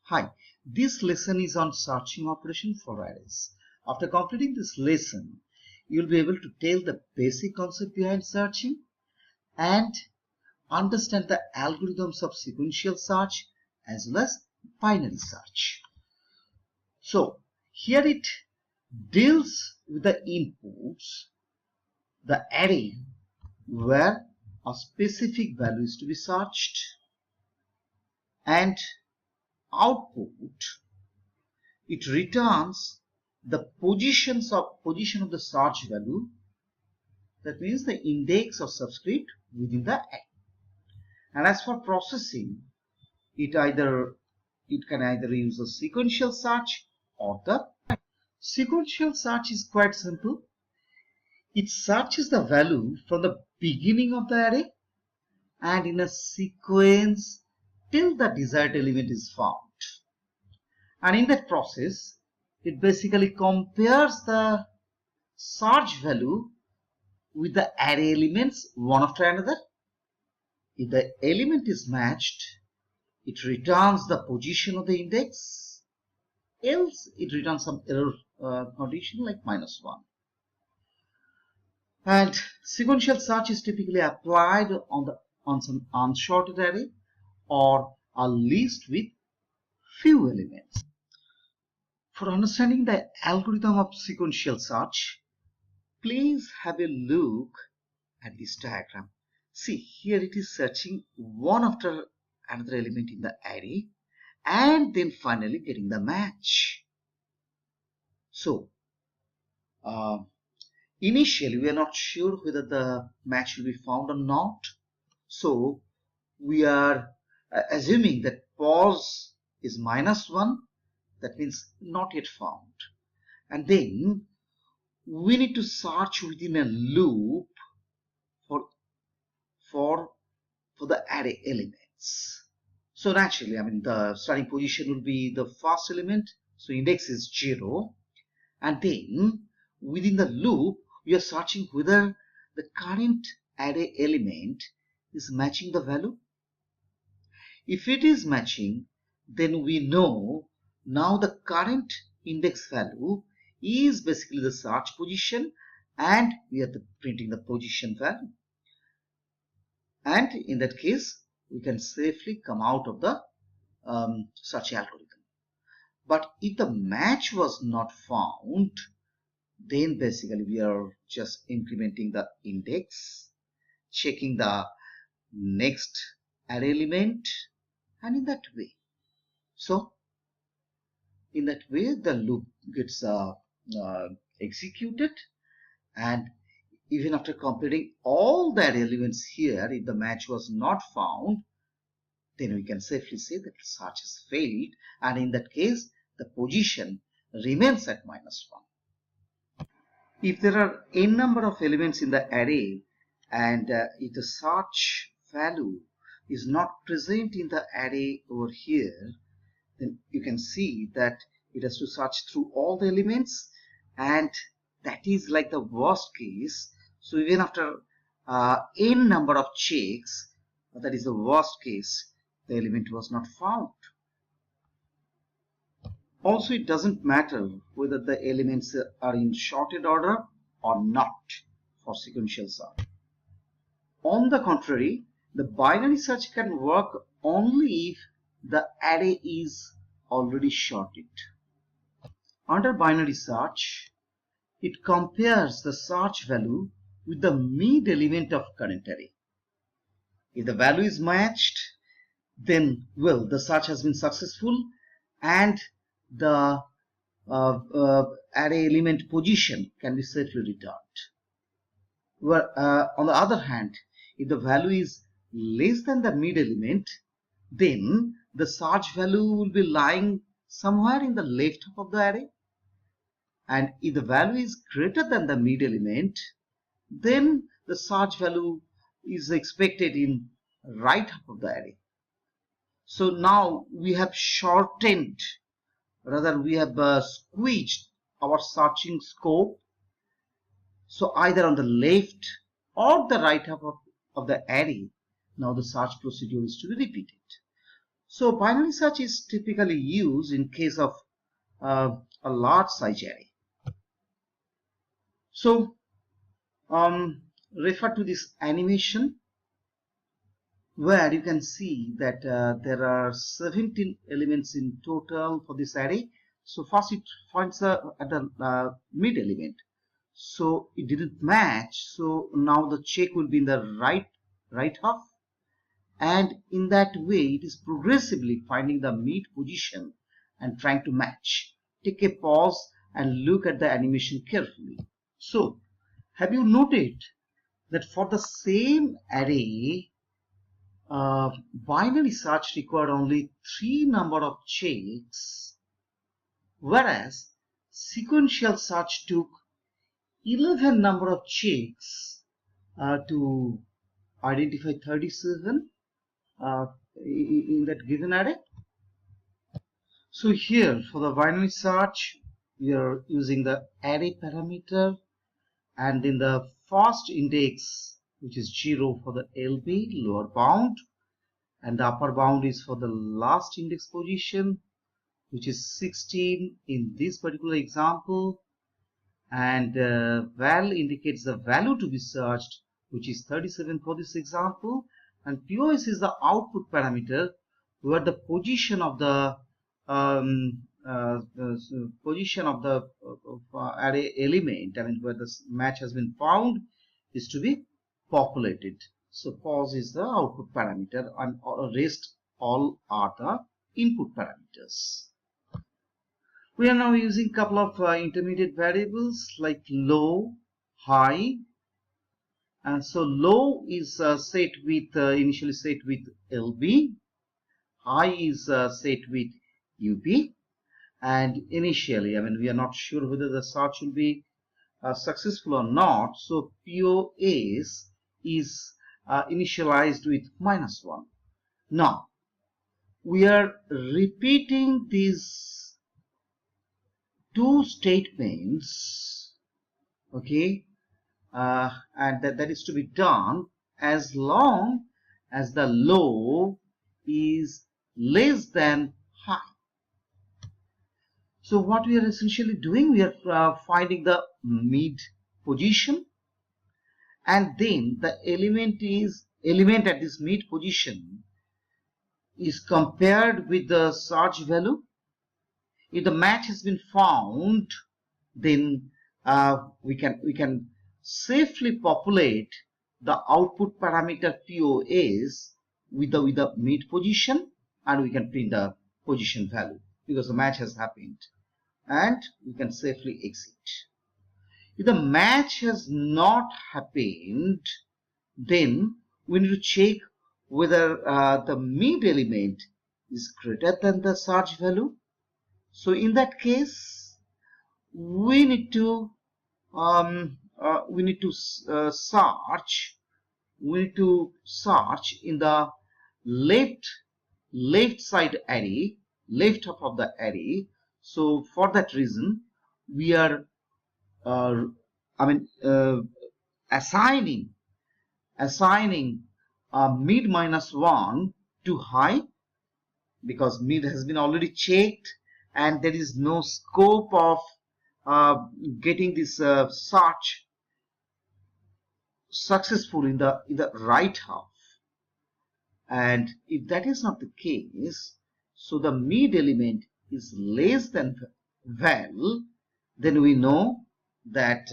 Hi, this lesson is on searching operation for arrays. After completing this lesson, you'll be able to tell the basic concept behind searching and understand the algorithms of sequential search as well as binary search. So here it deals with the inputs, the array where a specific value is to be searched, and output it returns the position of the search value, that means the index or subscript within the array. And as for processing, it can either use a sequential search or the sequential search is quite simple. It searches the value from the beginning of the array and in a sequence till the desired element is found. And in that process, it basically compares the search value with the array elements one after another. If the element is matched, it returns the position of the index, else it returns some error condition like -1. And sequential search is typically applied on some unsorted array or a list with few elements. For understanding the algorithm of sequential search, please have a look at this diagram. See, here it is searching one after another element in the array and then finally getting the match. So, initially we are not sure whether the match will be found or not. So, we are assuming that pos is -1. That means not yet found. And then we need to search within a loop for the array elements. So naturally, the starting position will be the first element. So index is 0. And then within the loop, we are searching whether the current array element is matching the value. If it is matching, then we know now the current index value is basically the search position and we are printing the position value. And in that case, we can safely come out of the search algorithm. But if the match was not found, then basically we are just incrementing the index, checking the next array element, and in that way. So, in that way, the loop gets executed, and even after completing all the array elements here, if the match was not found, then we can safely say that search has failed, and in that case, the position remains at -1. If there are n number of elements in the array, and if the search value is not present in the array over here, then you can see that it has to search through all the elements, and that is like the worst case. So even after n number of checks, that is the worst case, the element was not found. Also, it doesn't matter whether the elements are in sorted order or not for sequential search. On the contrary, the binary search can work only if the array is already sorted. Under binary search, it compares the search value with the mid element of current array. If the value is matched, then well, the search has been successful and the array element position can be safely returned. Where, on the other hand, if the value is less than the mid element, then the search value will be lying somewhere in the left half of the array. And if the value is greater than the mid element, then the search value is expected in right half of the array. So now we have shortened, rather we have squeezed our searching scope. So either on the left or the right half of the array, now the search procedure is to be repeated. So binary search is typically used in case of a large size array. So refer to this animation where you can see that there are 17 elements in total for this array. So first it finds at the mid element. So it didn't match. So now the check will be in the right half. And in that way, it is progressively finding the mid position and trying to match. Take a pause and look at the animation carefully. So, have you noted that for the same array, binary search required only 3 number of checks, whereas sequential search took 11 number of checks to identify 37 in that given array. So here for the binary search, we are using the array parameter, and in the first index, which is 0 for the LB lower bound, and the upper bound is for the last index position, which is 16 in this particular example, and val indicates the value to be searched, which is 37 for this example, and POS is the output parameter where the position of the array element, I mean where the match has been found, is to be populated. So POS is the output parameter and rest all are the input parameters. We are now using a couple of intermediate variables like low, high, and so low is initially set with LB, high is set with UB, and initially, I mean, we are not sure whether the search will be successful or not. So POS is initialized with -1. Now we are repeating these two statements, okay, and that is to be done as long as the low is less than high. So what we are essentially doing, we are finding the mid position, and then the element at this mid position is compared with the search value. If the match has been found, then we can safely populate the output parameter POS with the mid position, and we can print the position value because the match has happened, and we can safely exit. If the match has not happened, then we need to check whether the mid element is greater than the search value. So in that case, we need to search in the left side array, left half of the array. So for that reason, we are assigning mid -1 to high, because mid has been already checked and there is no scope of getting this search successful in the right half. And if that is not the case, so the mid element is less than val, then we know that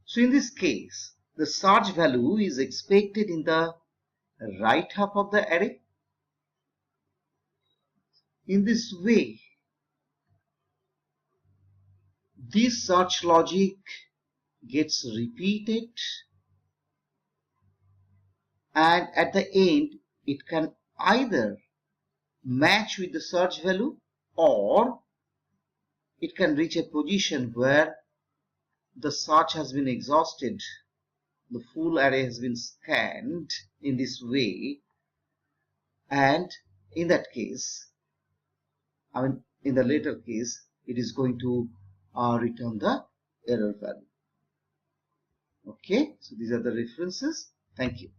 so in this case the search value is expected in the right half of the array. In this way, this search logic gets repeated, and at the end it can either match with the search value or it can reach a position where the search has been exhausted, the full array has been scanned in this way, and in that case, in the later case, it is going to return the error value. Okay, so these are the references. Thank you.